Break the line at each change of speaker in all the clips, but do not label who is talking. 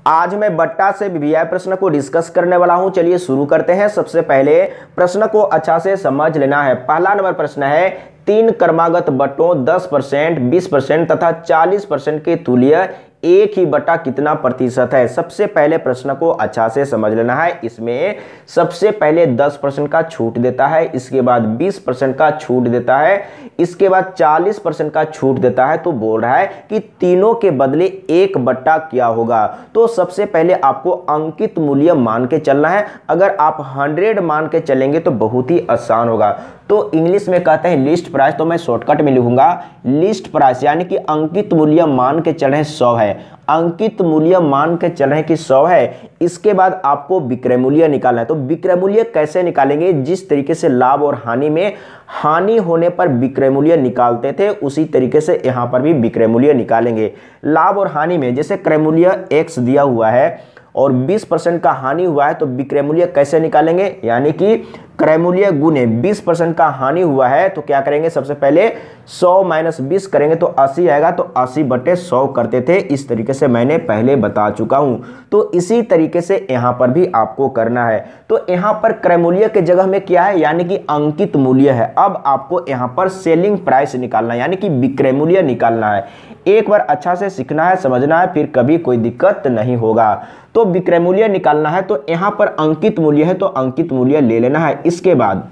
आज मैं बट्टा से वीवीआई प्रश्न को डिस्कस करने वाला हूं। चलिए शुरू करते हैं। सबसे पहले प्रश्न को अच्छा से समझ लेना है। पहला नंबर प्रश्न है, 3 क्रमागत बट्टों 10%, 20% तथा 40% के तुल्य एक ही बटा कितना प्रतिशत है। सबसे पहले प्रश्न को अच्छा से समझ लेना है। इसमें सबसे पहले 10% का छूट देता है, इसके बाद 20% का छूट देता है, इसके बाद 40% का छूट देता है। तो बोल रहा है कि तीनों के बदले एक बट्टा क्या होगा। तो सबसे पहले आपको अंकित मूल्य मान के चलना है। अगर आप 100 मान के चलेंगे तो बहुत ही आसान होगा। तो इंग्लिश में कहते हैं लिस्ट प्राइस, तो मैं शॉर्टकट में लिखूंगा लिस्ट प्राइस, यानी कि अंकित मूल्य मान के चल रहे 100 है। अंकित मूल्य मान के चल रहे कि 100 है। इसके बाद आपको विक्रय मूल्य निकालना है। तो विक्रय मूल्य कैसे निकालेंगे? जिस तरीके से लाभ और हानि में हानि होने पर विक्रय मूल्य निकालते थे, उसी तरीके से यहां पर भी विक्रय मूल्य निकालेंगे। लाभ और हानि में जैसे क्रय मूल्य x दिया हुआ है और 20% का हानि हुआ है, तो विक्रय मूल्य कैसे निकालेंगे? यानी कि क्रय मूल्य गुने 20% का हानि हुआ है, तो क्या करेंगे? सबसे पहले 100 माइनस 20 करेंगे तो 80 आएगा। तो 80/100 करते थे। इस तरीके से मैंने पहले बता चुका हूं। तो इसी तरीके से यहां पर भी आपको करना है। तो यहां पर क्रय मूल्य के जगह में क्या है? यानी कि अंकित मूल्य है। अब आपको यहां पर सेलिंग प्राइस निकालना है, यानी कि विक्रय मूल्य निकालना है। एक बार अच्छा से सीखना है, समझना है, फिर कभी कोई दिक्कत नहीं होगा। तो विक्रय मूल्य निकालना है, तो यहां पर अंकित मूल्य है, तो अंकित मूल्य ले लेना है। इसके बाद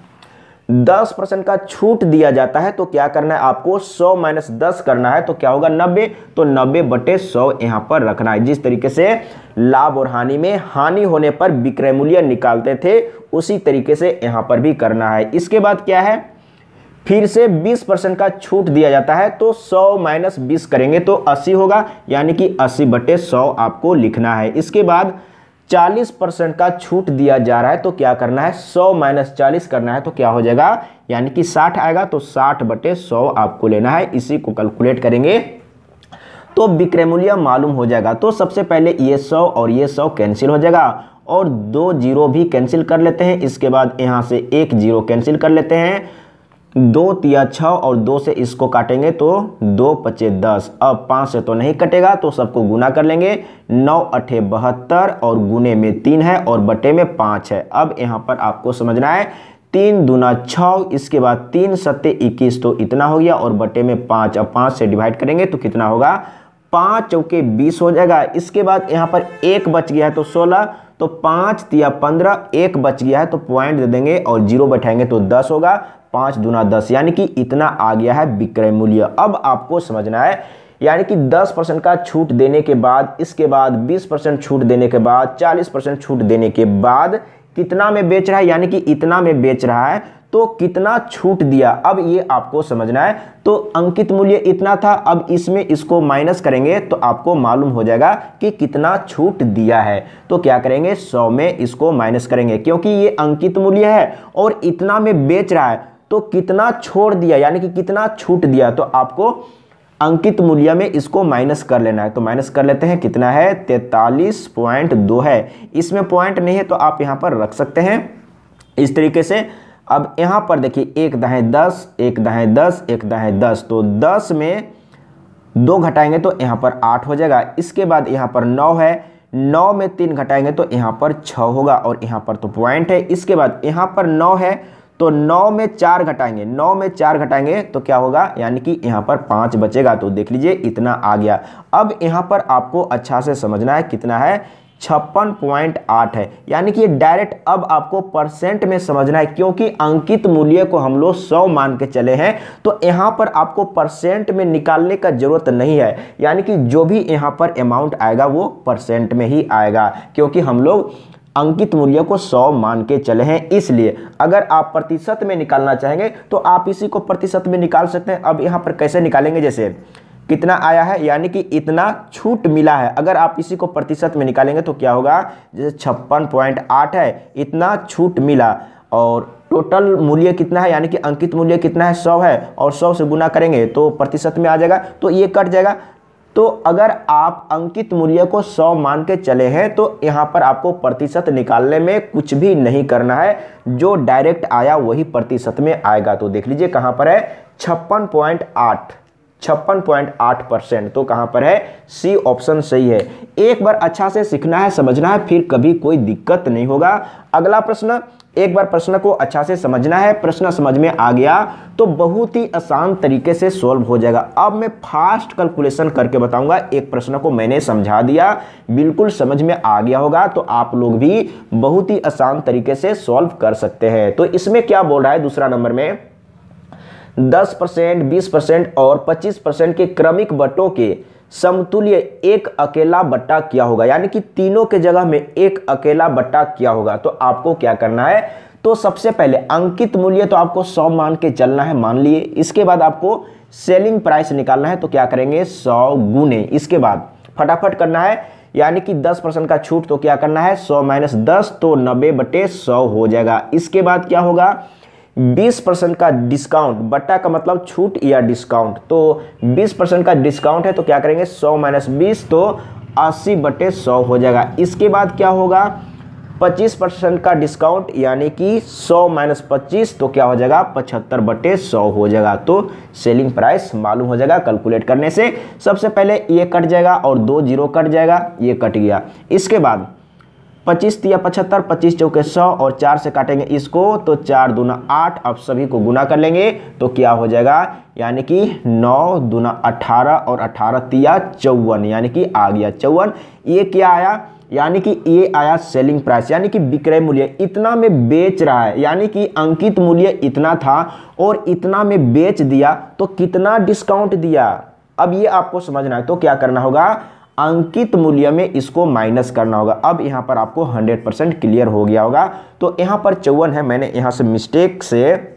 10% का छूट दिया जाता है, तो क्या करना है आपको? 100 माइनस 10 करना है, तो क्या होगा? 90। तो 90/100 यहां पर रखना है। जिस तरीके से लाभ और हानि में हानि होने पर विक्रय मूल्य निकालते थे, उसी तरीके से यहां पर भी करना है। इसके बाद क्या है? फिर से 20% का छूट दिया जाता है, तो 100 माइनस 20 करेंगे तो 80 होगा, यानी कि 80/100 आपको लिखना है। इसके बाद 40% का छूट दिया जा रहा है, तो क्या करना है? 100 माइनस 40 करना है, तो क्या हो जाएगा? यानी कि 60 आएगा। तो 60/100 आपको लेना है। इसी को कैलकुलेट करेंगे तो विक्रय मूल्य मालूम हो जाएगा। तो सबसे पहले ये 100 और ये 100 कैंसिल हो जाएगा और 2 जीरो भी कैंसिल कर लेते हैं। इसके बाद यहां से 1 जीरो कैंसिल कर लेते हैं। 2 तिया 6 और 2 से इसको काटेंगे तो 2 पचे 10। अब 5 से तो नहीं कटेगा, तो सबको गुना कर लेंगे। 9 अठे 72 और गुने में 3 है और बटे में 5 है। अब यहाँ पर आपको समझना है 3 दूना 6, इसके बाद 3 सत्ते 21, तो इतना हो गया और बटे में 5। अब 5 से डिवाइड करेंगे तो कितना होगा? 5 चौके 20 हो जाएगा। इसके बाद यहाँ पर 1 बच गया है तो 16, तो 5 तिया 15, 1 बच गया है तो पॉइंट दे देंगे और 0 बैठाएंगे तो 10 होगा। 5 दूना 10, यानी कि इतना आ गया है विक्रय मूल्य। अब आपको समझना है, यानी कि 10% का छूट देने के बाद, इसके बाद 20% छूट देने के बाद, 40% छूट देने के बाद कितना में बेच रहा है? यानी कि इतना में बेच रहा है, तो कितना छूट दिया, अब ये आपको समझना है। तो अंकित मूल्य इतना था, अब इसमें इसको माइनस करेंगे तो आपको मालूम हो जाएगा कि कितना छूट दिया है। तो क्या करेंगे? 100 में इसको माइनस करेंगे, क्योंकि ये अंकित मूल्य है और इतना में बेच रहा है, तो कितना छोड़ दिया, यानी कि कितना छूट दिया, तो आपको अंकित मूल्य में इसको माइनस कर लेना है। तो माइनस कर लेते हैं। कितना है? 43.2 है। इसमें पॉइंट नहीं है तो आप यहां पर रख सकते हैं इस तरीके से। अब यहां पर देखिए 1 दाहें 10, 1 दाहें 10, 1 दाहें 10, तो 10 में 2 घटाएंगे तो यहां पर 8 हो जाएगा। इसके बाद यहां पर 9 है, 9 में 3 घटाएंगे तो यहां पर 6 होगा और यहां पर तो पॉइंट है। इसके बाद यहां पर 9 है, तो 9 में 4 घटाएंगे, 9 में 4 घटाएंगे तो क्या होगा? यानी कि यहाँ पर 5 बचेगा। तो देख लीजिए इतना आ गया। अब यहाँ पर आपको अच्छा से समझना है कितना है? 56.8 है। यानी कि डायरेक्ट अब आपको परसेंट में समझना है, क्योंकि अंकित मूल्य को हम लोग 100 मान के चले हैं, तो यहाँ पर आपको परसेंट में निकालने का जरूरत नहीं है। यानी कि जो भी यहाँ पर अमाउंट आएगा वो परसेंट में ही आएगा, क्योंकि हम लोग अंकित मूल्य को 100 मान के चले हैं। इसलिए अगर आप प्रतिशत में निकालना चाहेंगे तो आप इसी को प्रतिशत में निकाल सकते हैं। अब यहाँ पर कैसे निकालेंगे? जैसे कितना आया है, यानी कि इतना छूट मिला है, अगर आप इसी को प्रतिशत में निकालेंगे तो क्या होगा? जैसे 56.8 है, इतना छूट मिला और टोटल मूल्य कितना है, यानी कि अंकित मूल्य कितना है? 100 है और 100 से गुना करेंगे तो प्रतिशत में आ जाएगा, तो ये कट जाएगा। तो अगर आप अंकित मूल्य को 100 मान के चले हैं तो यहाँ पर आपको प्रतिशत निकालने में कुछ भी नहीं करना है, जो डायरेक्ट आया वही प्रतिशत में आएगा। तो देख लीजिए कहाँ पर है? 56.8 56.8%। तो कहां पर है? सी ऑप्शन सही है। एक बार अच्छा से सीखना है, समझना है, फिर कभी कोई दिक्कत नहीं होगा। अगला प्रश्न, एक बार प्रश्न को अच्छा से समझना है, प्रश्न समझ में आ गया तो बहुत ही आसान तरीके से सॉल्व हो जाएगा। अब मैं फास्ट कैलकुलेशन करके बताऊंगा। एक प्रश्न को मैंने समझा दिया, बिल्कुल समझ में आ गया होगा, तो आप लोग भी बहुत ही आसान तरीके से सॉल्व कर सकते हैं। तो इसमें क्या बोल रहा है? दूसरा नंबर में 10%, 20% और 25% के क्रमिक बट्टों के समतुल्य एक अकेला बट्टा क्या होगा, यानी कि तीनों के जगह में एक अकेला बट्टा क्या होगा। तो आपको क्या करना है? तो सबसे पहले अंकित मूल्य तो आपको 100 मान के चलना है, मान लिए। इसके बाद आपको सेलिंग प्राइस निकालना है, तो क्या करेंगे? 100 गुने। इसके बाद फटाफट करना है, यानी कि 10% का छूट, तो क्या करना है? 100 माइनस 10, तो 90/100 हो जाएगा। इसके बाद क्या होगा? 20% का डिस्काउंट, बट्टा का मतलब छूट या डिस्काउंट, तो 20% का डिस्काउंट है, तो क्या करेंगे? 100 माइनस 20, तो 80/100 हो जाएगा। इसके बाद क्या होगा? 25% का डिस्काउंट, यानी कि 100 माइनस 25, तो क्या हो जाएगा? 75/100 हो जाएगा। तो सेलिंग प्राइस मालूम हो जाएगा कैलकुलेट करने से। सबसे पहले ये कट जाएगा और 2 जीरो कट जाएगा, ये कट गया। इसके बाद 25 तिया 75, 25 चौके 100 और 4 से काटेंगे इसको, तो 4 दूना 8। अब सभी को गुना कर लेंगे तो क्या हो जाएगा? यानी कि 9 दूना 18 और 18 तिया 54, यानी कि आ गया 54। ये क्या आया? यानी कि ये आया सेलिंग प्राइस, यानी कि विक्रय मूल्य। इतना में बेच रहा है, यानी कि अंकित मूल्य इतना था और इतना में बेच दिया, तो कितना डिस्काउंट दिया? अब ये आपको समझना है। तो क्या करना होगा? अंकित मूल्य में इसको माइनस करना होगा। अब यहाँ पर आपको 100% क्लियर हो गया होगा। तो यहाँ पर 54 है, मैंने यहाँ से मिस्टेक से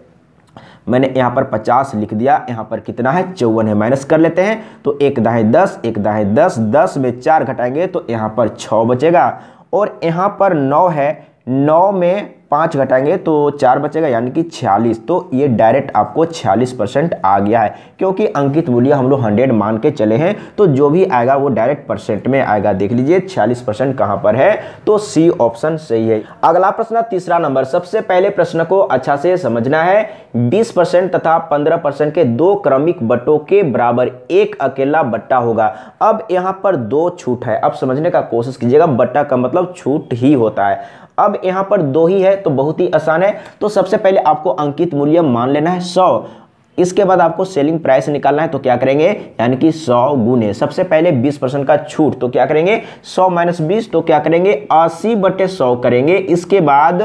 मैंने यहाँ पर 50 लिख दिया, यहाँ पर कितना है? 54 है। माइनस कर लेते हैं, तो 1 दाएँ 10, 1 दाएँ 10, 10 में 4 घटाएंगे तो यहाँ पर 6 बचेगा। और यहाँ पर 9 है, 9 में 5 घटाएंगे तो 4 बचेगा, यानी कि 46। तो ये डायरेक्ट आपको 46% आ गया है, क्योंकि अंकित मूल्य हम लोग 100 मान के चले हैं, तो जो भी आएगा वो डायरेक्ट परसेंट में आएगा। देख लीजिए 46% कहाँ पर है, तो सी ऑप्शन सही है। अगला प्रश्न, तीसरा नंबर। सबसे पहले प्रश्न को अच्छा से समझना है। 20% तथा 15% के दो क्रमिक बट्टों के बराबर एक अकेला बट्टा होगा। अब यहाँ पर 2 छूट है, अब समझने का कोशिश कीजिएगा। बट्टा का मतलब छूट ही होता है। अब यहाँ पर 2 ही है, तो बहुत ही आसान है। तो सबसे पहले आपको अंकित मूल्य मान लेना है 100। इसके बाद आपको सेलिंग प्राइस निकालना है, तो क्या करेंगे? यानी कि 100 गुने। सबसे पहले 20% का छूट, तो क्या करेंगे? 100 माइनस 20, तो क्या करेंगे? 80/100 करेंगे। इसके बाद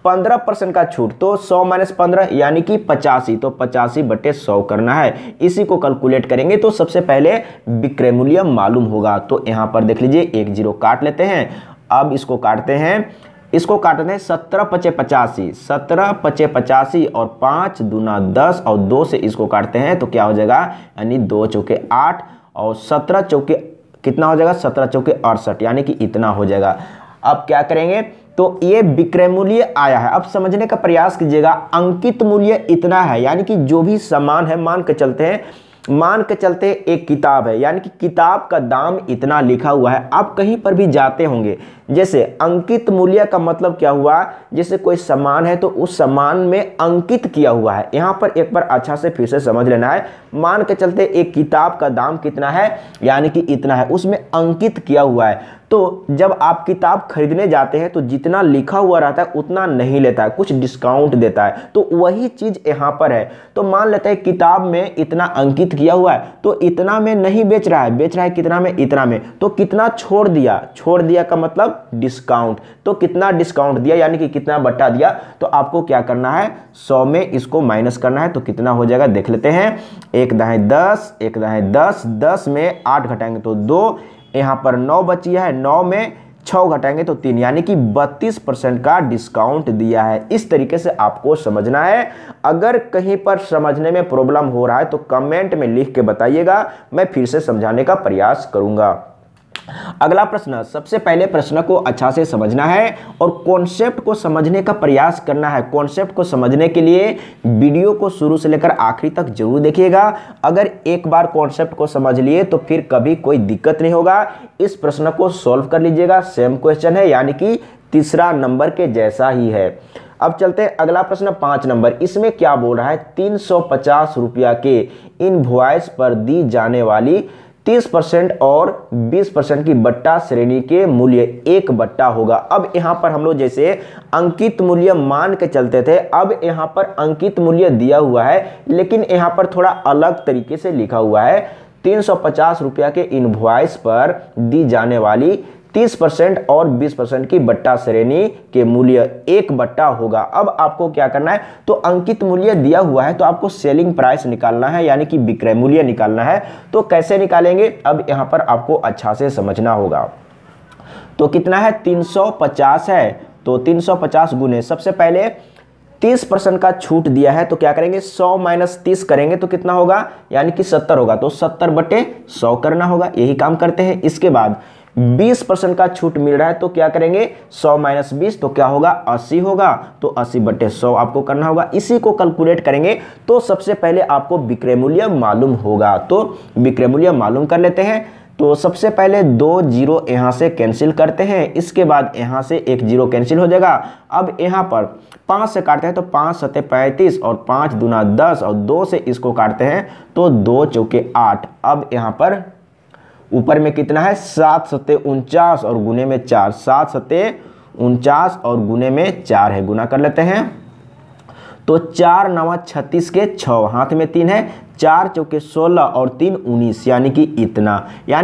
15% का छूट, तो 100 माइनस 15 यानी कि 85, तो 85/100 करना है। इसी को कैलकुलेट करेंगे तो सबसे पहले विक्रय मूल्य मालूम होगा। तो यहाँ पर देख लीजिए 1 जीरो काट लेते हैं। अब इसको काटते हैं, इसको काटते हैं 17 पचे 85, 17 पचे 85 और 5 दूना 10 और 2 से इसको काटते हैं, तो क्या हो जाएगा? यानी 2 चौके 8 और 17 चौके कितना हो जाएगा? 17 चौके 68, यानी कि इतना हो जाएगा। अब क्या करेंगे? तो ये विक्रय मूल्य आया है। अब समझने का प्रयास कीजिएगा। अंकित मूल्य इतना है, यानी कि जो भी सामान है, मान के चलते एक किताब है, यानी कि किताब का दाम इतना लिखा हुआ है। आप कहीं पर भी जाते होंगे, जैसे अंकित मूल्य का मतलब क्या हुआ? जैसे कोई सामान है तो उस सामान में अंकित किया हुआ है। यहाँ पर एक बार अच्छा से फिर से समझ लेना है। मान के चलते एक किताब का दाम कितना है, यानी कि इतना है, उसमें अंकित किया हुआ है। तो जब आप किताब खरीदने जाते हैं तो जितना लिखा हुआ रहता है उतना नहीं लेता है, कुछ डिस्काउंट देता है। तो वही चीज यहाँ पर है। तो मान लेते हैं किताब में इतना अंकित किया हुआ है, तो इतना में नहीं बेच रहा है, बेच रहा है कितना में? इतना में। तो कितना छोड़ दिया? छोड़ दिया का मतलब डिस्काउंट। तो कितना डिस्काउंट दिया, यानी कि कितना बट्टा दिया? तो आपको क्या करना है? 100 में इसको माइनस करना है, तो कितना हो जाएगा देख लेते हैं। 1 दाएँ 10, 1 दाएँ 10, 10 में 8 घटाएंगे तो 2, यहाँ पर 9 बची है, 9 में 6 घटाएंगे तो 3, यानी कि 32% का डिस्काउंट दिया है। इस तरीके से आपको समझना है। अगर कहीं पर समझने में प्रॉब्लम हो रहा है तो कमेंट में लिख के बताइएगा, मैं फिर से समझाने का प्रयास करूंगा। अगला प्रश्न, सबसे पहले प्रश्न को अच्छा से समझना है और कॉन्सेप्ट को समझने का प्रयास करना है। कॉन्सेप्ट को समझने के लिए वीडियो को शुरू से लेकर आखिरी तक जरूर देखिएगा। अगर एक बार कॉन्सेप्ट को समझ लिए तो फिर कभी कोई दिक्कत नहीं होगा। इस प्रश्न को सॉल्व कर लीजिएगा। सेम क्वेश्चन है, यानी कि तीसरा नंबर के जैसा ही है। अब चलते हैं अगला प्रश्न 5 नंबर। इसमें क्या बोल रहा है, 350 रुपया के इनवॉइस पर दी जाने वाली 30% और 20% की बट्टा श्रेणी के मूल्य एक बट्टा होगा। अब यहां पर हम लोग जैसे अंकित मूल्य मान के चलते थे, अब यहां पर अंकित मूल्य दिया हुआ है, लेकिन यहां पर थोड़ा अलग तरीके से लिखा हुआ है। 350 रुपया के इनवॉइस पर दी जाने वाली 30% और 20% की बट्टा श्रेणी के मूल्य एक बट्टा होगा। अब आपको क्या करना है, तो अंकित मूल्य दिया हुआ है तो आपको सेलिंग प्राइस निकालना है, यानी कि विक्रय मूल्य निकालना है। तो कैसे निकालेंगे, अब यहां पर आपको अच्छा से समझना होगा। तो कितना है, 350 है, तो 350 गुने, सबसे पहले 30% का छूट दिया है तो क्या करेंगे, 100 माइनस 30 करेंगे तो कितना होगा, यानी कि 70 होगा, तो 70/100 करना होगा, यही काम करते हैं। इसके बाद 20% का छूट मिल रहा है तो क्या करेंगे, 100 माइनस 20 तो क्या होगा, 80 होगा, तो 80/100 आपको करना होगा। इसी को कैलकुलेट करेंगे तो सबसे पहले आपको विक्रय मूल्य मालूम होगा। तो विक्रय मूल्य मालूम कर लेते हैं। तो सबसे पहले 2 जीरो यहां से कैंसिल करते हैं, इसके बाद यहां से 1 जीरो कैंसिल हो जाएगा। अब यहां पर 5 से काटते हैं तो 5 सते 35 और 5 दूना 10 और 2 से इसको काटते हैं तो 2 चौके 8। अब यहां पर ऊपर में कितना है, 7 सते 49 और गुने में 4, 7 सते 49 और गुने में 4 है, गुना कर लेते हैं। तो 4 9 36 के 6, हाथ में 3 है, 4 चौके 16 और 3 19, यानी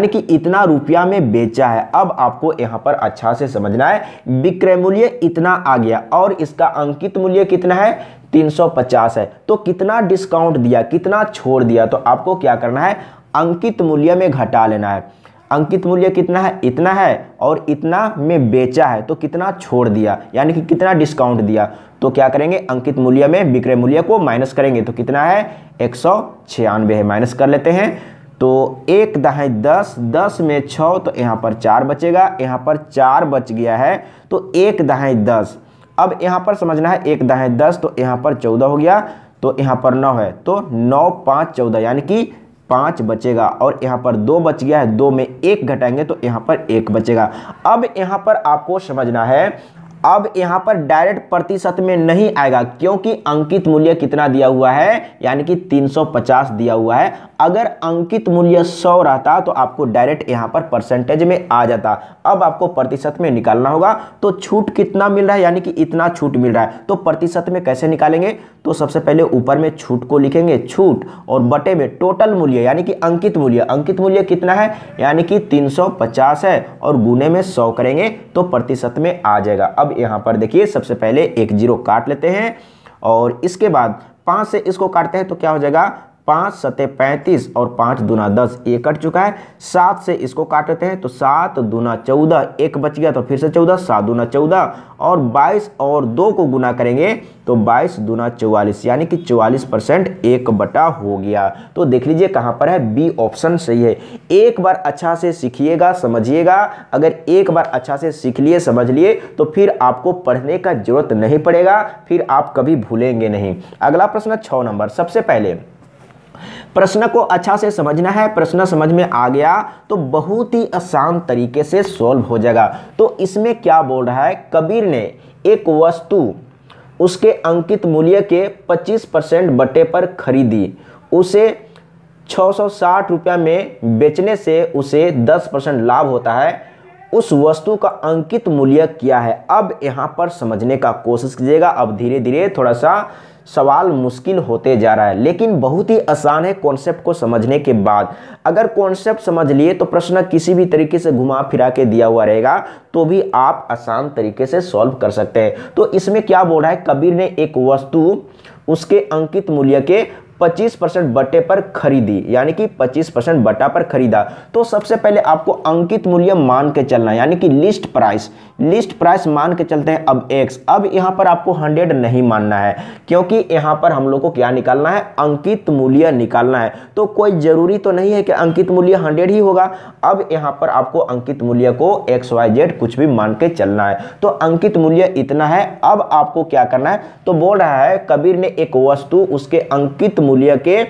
कि इतना रुपया में बेचा है। अब आपको यहां पर अच्छा से समझना है, विक्रय मूल्य इतना आ गया और इसका अंकित मूल्य कितना है, 350 है। तो कितना डिस्काउंट दिया, कितना छोड़ दिया, तो आपको क्या करना है, अंकित मूल्य में घटा लेना है। अंकित मूल्य कितना है, इतना है, और इतना में बेचा है तो कितना छोड़ दिया, यानी कि कितना डिस्काउंट दिया। तो क्या करेंगे, अंकित मूल्य में विक्रय मूल्य को माइनस करेंगे तो कितना है, 196 है, माइनस कर लेते हैं। तो 1 दाएं 10, 10 में 6 तो यहाँ पर 4 बचेगा, यहाँ पर 4 बच गया है तो 1 दाएं 10। अब यहाँ पर समझना है, 1 दाएं 10 तो यहाँ पर 14 हो गया, तो यहाँ पर 9 है, तो 9 5 14, यानी कि 5 बचेगा, और यहाँ पर 2 बच गया है, 2 में 1 घटाएंगे तो यहाँ पर 1 बचेगा। अब यहाँ पर आपको समझना है, अब यहाँ पर डायरेक्ट प्रतिशत में नहीं आएगा, क्योंकि अंकित मूल्य कितना दिया हुआ है, यानी कि 350 दिया हुआ है। अगर अंकित मूल्य 100 रहता तो आपको डायरेक्ट यहाँ पर परसेंटेज में आ जाता। अब आपको प्रतिशत में निकालना होगा। तो छूट कितना मिल रहा है, यानी कि इतना छूट मिल रहा है, तो प्रतिशत में कैसे निकालेंगे, तो सबसे पहले ऊपर में छूट को लिखेंगे, छूट, और बटे में टोटल मूल्य यानी कि अंकित मूल्य कितना है, यानी कि 350 है, और गुने में 100 करेंगे तो प्रतिशत में आ जाएगा। अब यहाँ पर देखिए, सबसे पहले 1 जीरो काट लेते हैं, और इसके बाद 5 से इसको काटते हैं तो क्या हो जाएगा, 5 सते 35 और 5 दूना 10, ये कट चुका है। 7 से इसको काटते हैं तो 7 दूना 14, 1 बच गया तो फिर से 14, 7 दूना 14, और 22 और 2 को गुना करेंगे तो 22 दूना 44, यानी कि 44% एक बटा हो गया। तो देख लीजिए कहाँ पर है, बी ऑप्शन सही है। एक बार अच्छा से सीखिएगा, समझिएगा। अगर एक बार अच्छा से सीख लिए, समझ लिए, तो फिर आपको पढ़ने का जरूरत नहीं पड़ेगा, फिर आप कभी भूलेंगे नहीं। अगला प्रश्न 6 नंबर। सबसे पहले प्रश्न को अच्छा से समझना है। प्रश्न समझ में आ गया तो बहुत ही आसान तरीके से सॉल्व हो जाएगा। तो इसमें क्या बोल रहा है, कबीर ने एक वस्तु उसके अंकित मूल्य के 25% बटे पर खरीदी, उसे 660 रुपया में बेचने से उसे 10% लाभ होता है। उस वस्तु का अंकित मूल्य क्या है। अब यहां पर समझने का कोशिश कीजिएगा। अब धीरे धीरे थोड़ा सा सवाल मुश्किल होते जा रहा है, लेकिन बहुत ही आसान है कॉन्सेप्ट को समझने के बाद। अगर कॉन्सेप्ट समझ लिए तो प्रश्न किसी भी तरीके से घुमा फिरा के दिया हुआ रहेगा तो भी आप आसान तरीके से सॉल्व कर सकते हैं। तो इसमें क्या बोल रहा है, कबीर ने एक वस्तु उसके अंकित मूल्य के 25% बटे पर खरीदी, यानी कि 25% बटा पर खरीदा। तो सबसे पहले आपको अंकित मूल्य मान के चलना है, यानी कि लिस्ट प्राइस मान के चलते हैं। अब x, अब यहां पर आपको 100 नहीं मानना है, क्योंकि यहां पर हम लोग को क्या निकालना है, अंकित मूल्य निकालना है। तो कोई जरूरी तो नहीं है कि अंकित मूल्य 100 ही होगा। अब यहां पर आपको अंकित मूल्य को XYZ कुछ भी मान के चलना है। तो अंकित मूल्य इतना है। अब आपको क्या करना है, तो बोल रहा है कबीर ने एक वस्तु उसके अंकित मूल्य के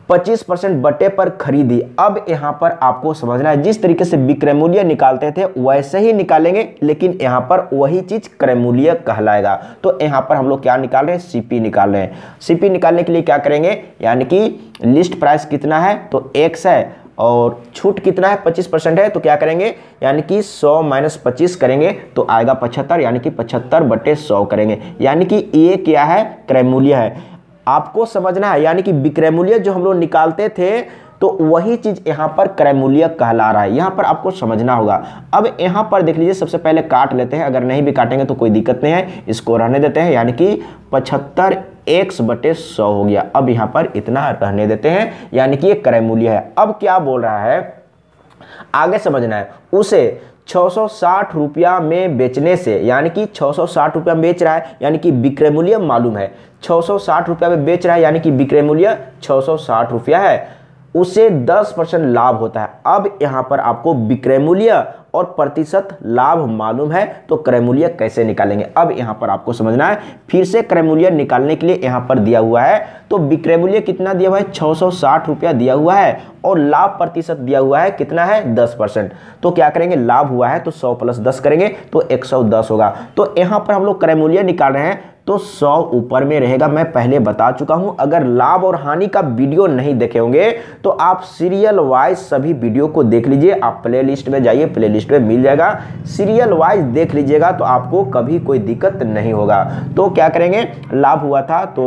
25% बटे पर खरीदी। अब यहां पर आपको समझना है, जिस तरीके से विक्रय मूल्य निकालते थे वैसे ही निकालेंगे, लेकिन यहां पर वही चीज क्रय मूल्य कहलाएगा। तो यहां पर हम लोग क्या निकाल रहे हैं, सीपी निकाल रहे हैं। सीपी निकालने के लिए क्या करेंगे, यानी कि लिस्ट प्राइस कितना है तो x है और छूट कितना है 25% है, तो क्या करेंगे यानी कि 100 माइनस 25 करेंगे तो आएगा 75, यानी कि 75 बटे 100 करेंगे, यानी कि ये क्या है, क्रय मूल्य है। आपको समझना है, यानी कि विक्रय मूल्य जो हम लोग निकालते थे तो वही चीज यहां पर क्रय मूल्य कहला रहा है, यहां पर आपको समझना होगा। अब यहां पर देख लीजिए, सबसे पहले काट लेते हैं, अगर नहीं भी काटेंगे तो कोई दिक्कत नहीं है, इसको रहने देते हैं, यानी कि 75x बटे 100 हो गया। अब यहां पर इतना रहने देते हैं, यानी कि ये क्रय मूल्य है। अब क्या बोल रहा है, आगे समझना है, उसे 660 रुपया में बेचने से, यानी कि 660 रुपया में बेच रहा है, यानी कि विक्रय मूल्य मालूम है 660 रुपया में बेच रहा है, यानी कि विक्रय मूल्य 660 रुपया है, उसे 10% लाभ होता है। अब यहां पर आपको विक्रय मूल्य और प्रतिशत लाभ मालूम है, तो क्रय मूल्य कैसे निकालेंगे। अब यहां पर आपको समझना है, फिर से क्रय मूल्य निकालने के लिए यहां पर दिया हुआ है, तो विक्रय मूल्य कितना दिया हुआ है 660 रुपया दिया हुआ है, और लाभ प्रतिशत दिया हुआ है कितना है 10%। तो क्या करेंगे, लाभ हुआ है तो 100 प्लस 10 करेंगे तो 110 होगा। तो यहां पर हम लोग क्रय मूल्य निकाल रहे हैं तो 100 ऊपर में रहेगा। मैं पहले बता चुका हूं, अगर लाभ और हानि का वीडियो नहीं देखे होंगे तो आप सीरियल वाइज सभी वीडियो को देख लीजिए। आप प्लेलिस्ट में जाइए, प्लेलिस्ट में मिल जाएगा, सीरियल वाइज देख लीजिएगा तो आपको कभी कोई दिक्कत नहीं होगा। तो क्या करेंगे, लाभ हुआ था तो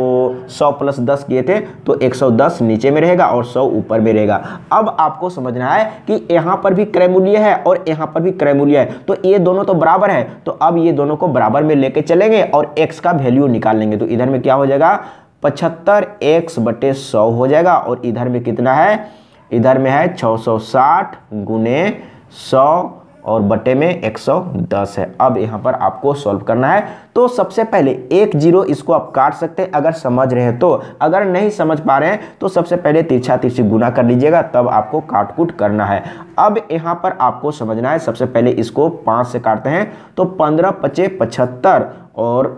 100 प्लस 10 किए थे तो 110 नीचे में रहेगा और 100 ऊपर में रहेगा। अब आपको समझना है कि यहां पर भी क्रय मूल्य है और यहां पर भी क्रय मूल्य है, तो ये दोनों तो बराबर है, तो अब ये दोनों को बराबर में लेके चलेंगे और x का वैल्यू निकाल लेंगे। तो इधर में क्या हो जाएगा, 75x बटे 100 हो जाएगा, और इधर में कितना है, इधर में है 660 गुने 100 और बटे में 110 है। अब यहां पर आपको सॉल्व करना है। तो सबसे पहले 1 0 इसको आप काट सकते हैं अगर समझ रहे हैं तो, अगर नहीं समझ पा रहे हैं तो सबसे पहले तिरछा तिरछी गुना कर लीजिएगा, तब आपको काट कूट करना है। अब यहां पर आपको समझना है, सबसे पहले इसको 5 से काटते हैं तो 15 पचे 75 और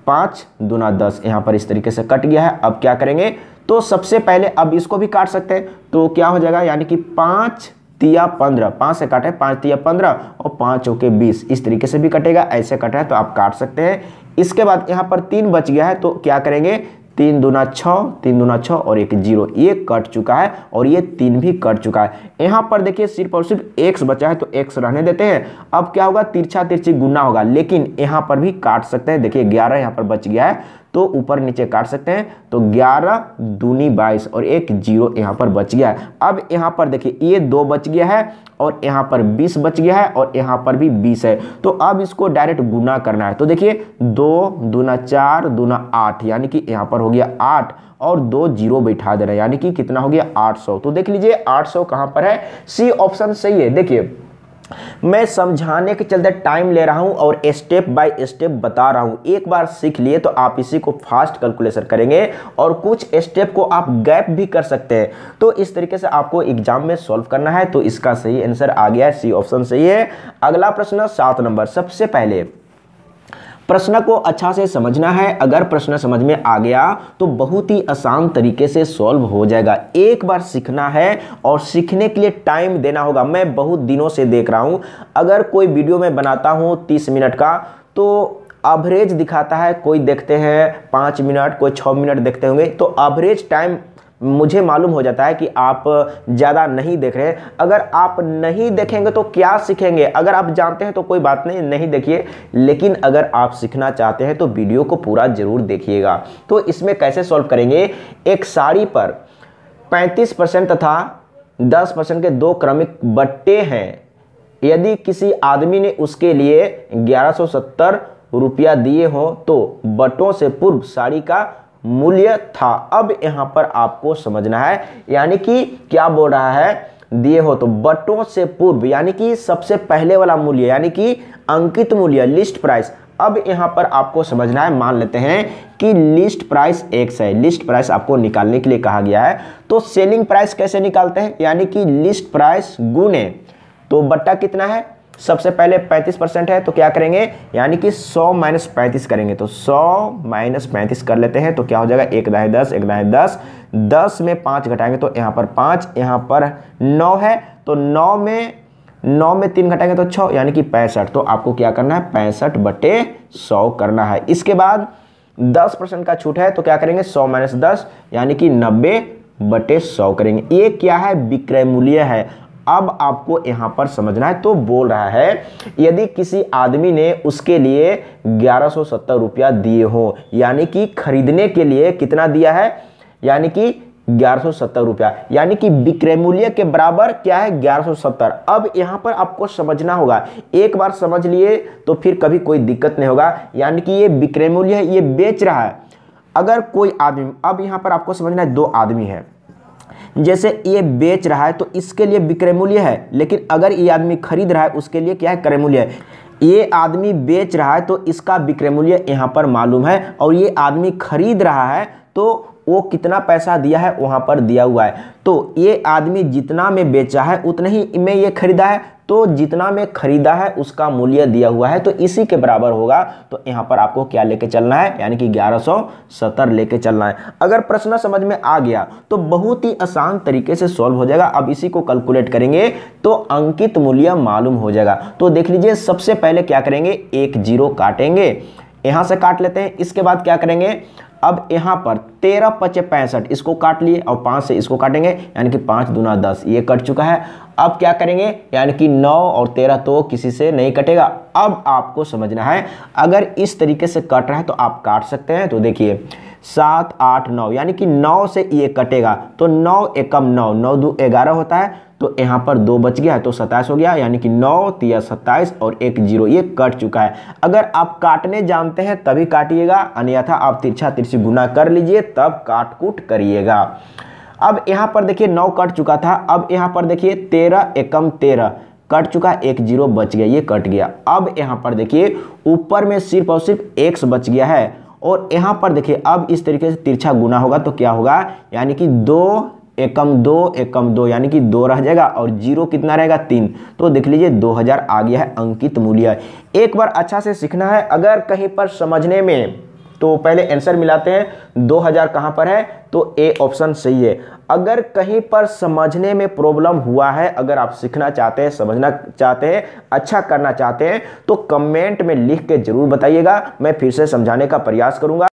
5 दूना 10, यहां पर इस तरीके से कट गया है। अब क्या करेंगे, तो सबसे पहले अब इसको भी काट सकते हैं, तो क्या हो जाएगा, यानी कि 5 तिया 15, 5 से काटे 5 तिया 15 और 5 चौके 20, इस तरीके से भी कटेगा, ऐसे कटा है तो आप काट सकते हैं। इसके बाद यहाँ पर 3 बच गया है तो क्या करेंगे, 3 दूना 6, 3 दूना 6 और 1 0, ये कट चुका है और ये 3 भी कट चुका है। यहाँ पर देखिए सिर्फ और सिर्फ x बचा है तो x रहने देते हैं। अब क्या होगा, तिरछा तिरछी गुना होगा, लेकिन यहाँ पर भी काट सकते हैं। देखिए 11 यहाँ पर बच गया है तो ऊपर नीचे काट सकते हैं, तो 11 दूनी 22 और 1 0 यहाँ पर बच गया है। अब यहाँ पर देखिए ये 2 बच गया है और यहाँ पर 20 बच गया है और यहाँ पर भी 20 है, तो अब इसको डायरेक्ट गुना करना है। तो देखिए 2 दूना 4 दूना 8, यानी कि यहाँ पर हो गया 8 और 2 0 बैठा दे रहा है, यानी कि कितना हो गया 800। तो देख लीजिए 800 कहाँ पर है, सी ऑप्शन सही है। देखिए मैं समझाने के चलते टाइम ले रहा हूं और स्टेप बाय स्टेप बता रहा हूं, एक बार सीख लिए तो आप इसी को फास्ट कैलकुलेशन करेंगे और कुछ स्टेप को आप गैप भी कर सकते हैं। तो इस तरीके से आपको एग्जाम में सॉल्व करना है। तो इसका सही आंसर आ गया है, सी ऑप्शन सही है। अगला प्रश्न 7 नंबर, सबसे पहले प्रश्न को अच्छा से समझना है। अगर प्रश्न समझ में आ गया तो बहुत ही आसान तरीके से सॉल्व हो जाएगा। एक बार सीखना है और सीखने के लिए टाइम देना होगा। मैं बहुत दिनों से देख रहा हूं, अगर कोई वीडियो में बनाता हूं 30 मिनट का तो एवरेज दिखाता है, कोई देखते हैं 5 मिनट, कोई 6 मिनट देखते होंगे, तो एवरेज टाइम मुझे मालूम हो जाता है कि आप ज़्यादा नहीं देख रहे हैं। अगर आप नहीं देखेंगे तो क्या सीखेंगे, अगर आप जानते हैं तो कोई बात नहीं, नहीं देखिए, लेकिन अगर आप सीखना चाहते हैं तो वीडियो को पूरा जरूर देखिएगा। तो इसमें कैसे सॉल्व करेंगे, एक साड़ी पर 35% तथा 10% के 2 क्रमिक बट्टे हैं। यदि किसी आदमी ने उसके लिए 1170 रुपया दिए हो तो बटों से पूर्व साड़ी का मूल्य था। अब यहां पर आपको समझना है, यानी कि क्या बोल रहा है, दिए हो तो बटों से पूर्व, यानी कि सबसे पहले वाला मूल्य, यानी कि अंकित मूल्य, लिस्ट प्राइस। अब यहां पर आपको समझना है, मान लेते हैं कि लिस्ट प्राइस x है, लिस्ट प्राइस आपको निकालने के लिए कहा गया है। तो सेलिंग प्राइस कैसे निकालते हैं, यानी कि लिस्ट प्राइस गुने, तो बट्टा कितना है सबसे पहले 35% है तो क्या करेंगे, यानी कि 100 माइनस 35 करेंगे, तो 100 माइनस 35 कर लेते हैं तो क्या हो जाएगा, 1 दाएं 10, 1 दाएं 10, 10 में 5 घटाएंगे तो यहाँ पर 5, यहाँ पर 9 है, तो 9 में 3 घटाएंगे तो 6, यानी कि 65। तो आपको क्या करना है, 65/100 करना है। इसके बाद 10% का छूट है तो क्या करेंगे, 100 माइनस 10 यानी कि 90/100 करेंगे। ये क्या है, विक्रय मूल्य है। अब आपको यहां पर समझना है, तो बोल रहा है यदि किसी आदमी ने उसके लिए 1170 रुपया दिए हो, यानी कि खरीदने के लिए कितना दिया है, यानी कि 1170 रुपया, यानी कि विक्रय मूल्य के बराबर क्या है, 1170। अब यहां पर आपको समझना होगा, एक बार समझ लिए तो फिर कभी कोई दिक्कत नहीं होगा, यानी कि ये विक्रय मूल्य है, ये बेच रहा है। अगर कोई आदमी, अब यहां पर आपको समझना है, 2 आदमी है, जैसे ये बेच रहा है तो इसके लिए विक्रय मूल्य है, लेकिन अगर ये आदमी खरीद रहा है उसके लिए क्या है, क्रय मूल्य है। ये आदमी बेच रहा है तो इसका विक्रय मूल्य यहाँ पर मालूम है, और ये आदमी खरीद रहा है तो वो कितना पैसा दिया है वहाँ पर दिया हुआ है। तो ये आदमी जितना में बेचा है उतना ही में ये खरीदा है, तो जितना में खरीदा है उसका मूल्य दिया हुआ है, तो इसी के बराबर होगा। तो यहाँ पर आपको क्या लेके चलना है, यानी कि 1170 लेके चलना है। अगर प्रश्न समझ में आ गया तो बहुत ही आसान तरीके से सॉल्व हो जाएगा। अब इसी को कैलकुलेट करेंगे तो अंकित मूल्य मालूम हो जाएगा। तो देख लीजिए, सबसे पहले क्या करेंगे, 1 0 काटेंगे, यहां से काट लेते हैं। इसके बाद क्या करेंगे, अब यहां पर 13 5 65 इसको काट लिए और 5 से इसको काटेंगे, यानी कि 5 दूना 10, ये कट चुका है। अब क्या करेंगे, यानी कि 9 और 13 तो किसी से नहीं कटेगा। अब आपको समझना है, अगर इस तरीके से कट रहा है तो आप काट सकते हैं। तो देखिए 7 8 9, यानी कि 9 से ये कटेगा तो 9 एकम 9, 9 2 11 होता है, तो यहाँ पर 2 बच गया है तो 27 हो गया, यानी कि 9 3 27 और 1 0, ये कट चुका है। अगर आप काटने जानते हैं तभी काटिएगा, अन्यथा आप तिरछा तिरछी गुना कर लीजिए तब काट कूट करिएगा। अब यहाँ पर देखिए 9 कट चुका था, अब यहाँ पर देखिए 13 एकम 13 कट चुका, 1 0 बच गया, ये कट गया। अब यहाँ पर देखिए ऊपर में सिर्फ और सिर्फ x बच गया है, और यहाँ पर देखिए अब इस तरीके से तिरछा गुना होगा तो क्या होगा, यानी कि 2 एकम 2 एकम 2, यानी कि 2 रह जाएगा, और 0 कितना रहेगा, 3। तो देख लीजिए 2000 आ गया है अंकित मूल्य। एक बार अच्छा से सीखना है, अगर कहीं पर समझने में, तो पहले आंसर मिलाते हैं, 2000 कहाँ पर है, तो ए ऑप्शन सही है। अगर कहीं पर समझने में प्रॉब्लम हुआ है, अगर आप सीखना चाहते हैं, समझना चाहते हैं, अच्छा करना चाहते हैं, तो कमेंट में लिख के जरूर बताइएगा, मैं फिर से समझाने का प्रयास करूंगा।